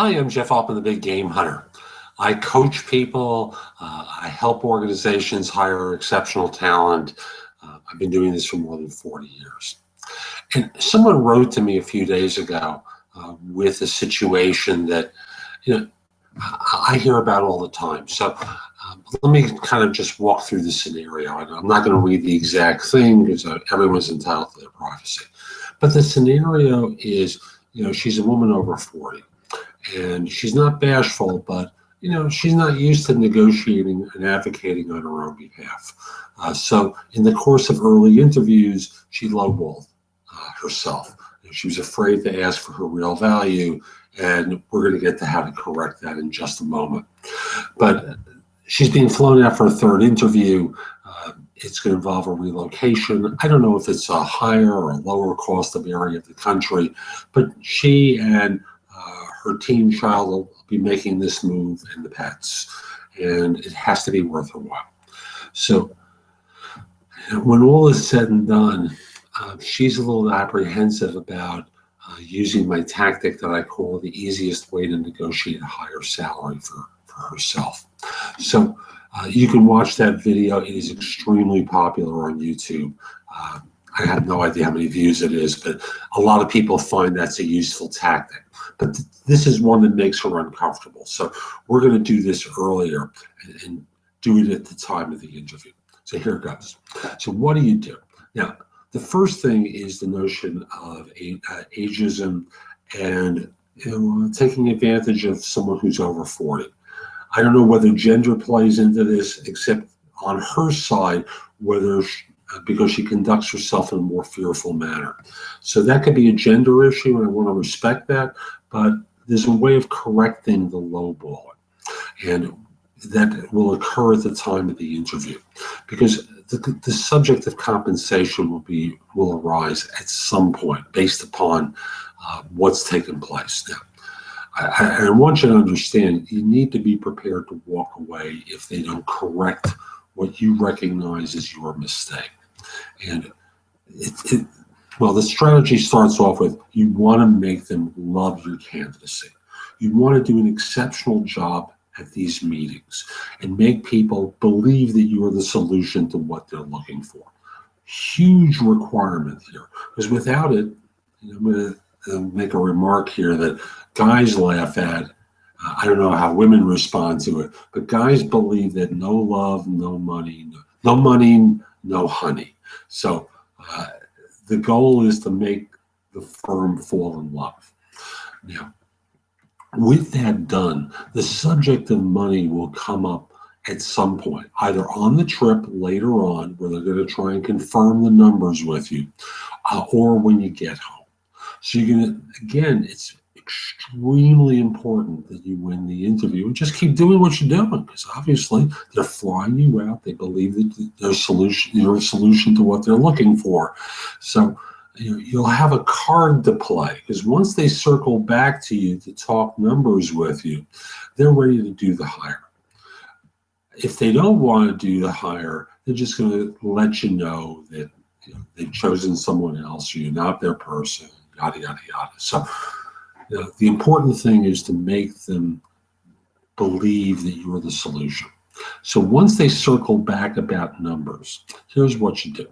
Hi, I'm Jeff Altman, the Big Game Hunter. I coach people, I help organizations hire exceptional talent. I've been doing this for more than 40 years. And someone wrote to me a few days ago with a situation that I hear about all the time. So let me kind of just walk through the scenario. I'm not going to read the exact thing because everyone's entitled to their privacy. But the scenario is, she's a woman over 40. And she's not bashful, but she's not used to negotiating and advocating on her own behalf. So in the course of early interviews, she lowballed herself. She was afraid to ask for her real value, and we're going to get to how to correct that in just a moment. But she's being flown out for a third interview. It's going to involve a relocation. I don't know if it's a higher or a lower cost of area of the country, but she and her teen child will be making this move and the pets, and it has to be worth her while. So when all is said and done, she's a little apprehensive about using my tactic that I call the easiest way to negotiate a higher salary for herself. So you can watch that video. It is extremely popular on YouTube. I have no idea how many views it is, but a lot of people find that's a useful tactic. But this is one that makes her uncomfortable. So we're going to do this earlier and do it at the time of the interview. So here it goes. So what do you do? Now, the first thing is the notion of ageism and taking advantage of someone who's over 40. I don't know whether gender plays into this, except on her side, because she conducts herself in a more fearful manner. So that could be a gender issue, and I want to respect that, but there's a way of correcting the lowballing, and that will occur at the time of the interview, because the subject of compensation will arise at some point based upon what's taken place. Now, I want you to understand, you need to be prepared to walk away if they don't correct what you recognize as your mistake. And the strategy starts off with, you want to make them love your candidacy. You want to do an exceptional job at these meetings and make people believe that you are the solution to what they're looking for. Huge requirement here, because without it, I'm going to make a remark here that guys laugh at. I don't know how women respond to it, but guys believe that no love, no money, no honey. So the goal is to make the firm fall in love. Now, with that done, the subject of money will come up at some point, either on the trip later on, where they're going to try and confirm the numbers with you, or when you get home. So you're going to, again, it's extremely important that you win the interview and just keep doing what you're doing, because obviously they're flying you out. They believe that you're a solution to what they're looking for. So you'll have a card to play, because once they circle back to you to talk numbers with you, they're ready to do the hire. If they don't want to do the hire, they're just going to let you know that they've chosen someone else, or you're not their person, yada, yada, yada. So the important thing is to make them believe that you're the solution. So once they circle back about numbers, here's what you do.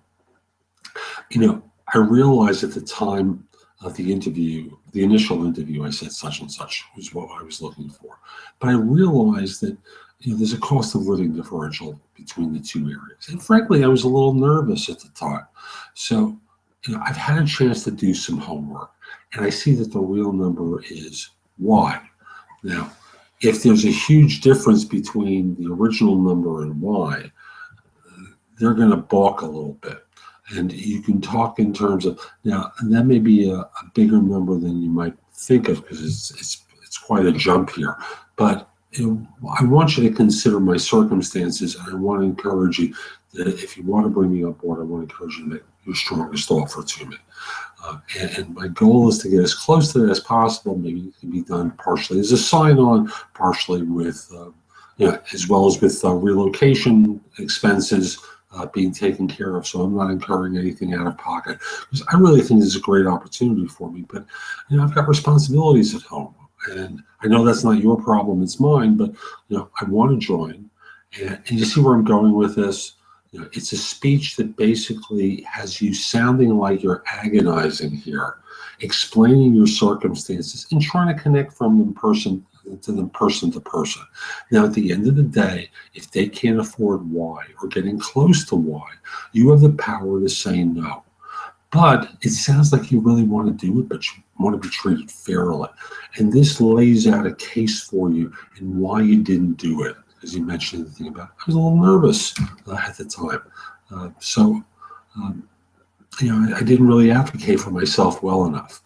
I realized at the time of the interview, the initial interview, I said such and such was what I was looking for. But I realized that there's a cost of living differential between the two areas. And frankly, I was a little nervous at the time. So I've had a chance to do some homework, and I see that the real number is Y. Now, if there's a huge difference between the original number and Y, they're going to balk a little bit. And you can talk in terms of, now, and that may be a bigger number than you might think of, because it's quite a jump here. But I want you to consider my circumstances, and I want to encourage you that if you want to bring me on board, I want to encourage you to make your strongest offer to me. And my goal is to get as close to that as possible. Maybe it can be done partially as a sign-on, partially with, as well as with relocation expenses being taken care of, so I'm not incurring anything out of pocket. Because I really think this is a great opportunity for me, but I've got responsibilities at home, and I know that's not your problem, it's mine, but I want to join. And you see where I'm going with this? It's a speech that basically has you sounding like you're agonizing here, explaining your circumstances and trying to connect from them person to person. Now, at the end of the day, if they can't afford Y or getting close to Y, you have the power to say no. But it sounds like you really want to do it, but you want to be treated fairly. And this lays out a case for you and why you didn't do it. As you mentioned the thing about, I was a little nervous at the time. I didn't really advocate for myself well enough.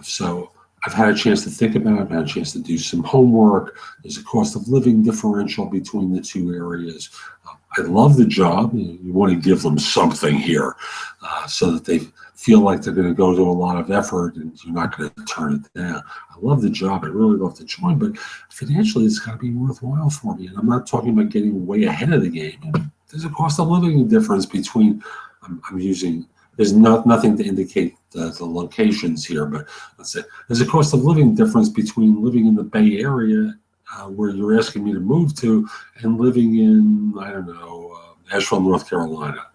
So I've had a chance to think about it. I've had a chance to do some homework. There's a cost of living differential between the two areas. I love the job. You want to give them something here so that they feel like they're going to go to a lot of effort and you're not going to turn it down. I love the job. I really love to join, but financially it's got to be worthwhile for me. And I'm not talking about getting way ahead of the game. There's a cost of living difference between, there's nothing to indicate the locations here, but let's say there's a cost of living difference between living in the Bay Area where you're asking me to move to and living in, I don't know, Asheville, North Carolina,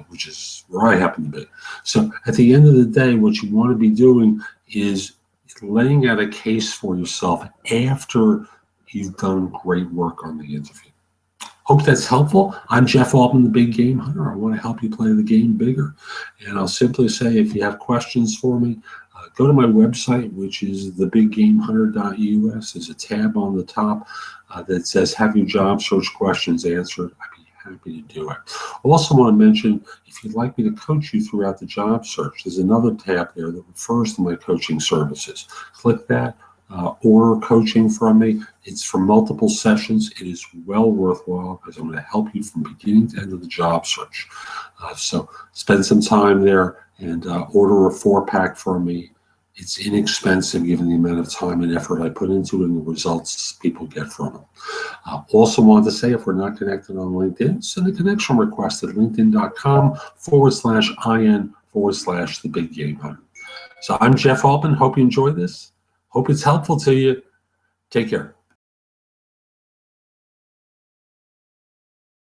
which is where I happen to be. So at the end of the day, what you want to be doing is laying out a case for yourself after you've done great work on the interview. Hope that's helpful. I'm Jeff Altman, the Big Game Hunter. I want to help you play the game bigger. And I'll simply say, if you have questions for me, go to my website, which is thebiggamehunter.us. There's a tab on the top that says, have your job search questions answered. I'd be happy to do it. I also want to mention, if you'd like me to coach you throughout the job search, there's another tab there that refers to my coaching services. Click that. Order coaching from me. It's for multiple sessions. It is well worthwhile because I'm going to help you from beginning to end of the job search. So spend some time there and order a 4-pack from me. It's inexpensive given the amount of time and effort I put into it and the results people get from it. Also wanted to say, if we're not connected on LinkedIn, send a connection request at linkedin.com/IN/the Big Game Hunter. So I'm Jeff Altman. Hope you enjoy this. Hope it's helpful to you. Take care.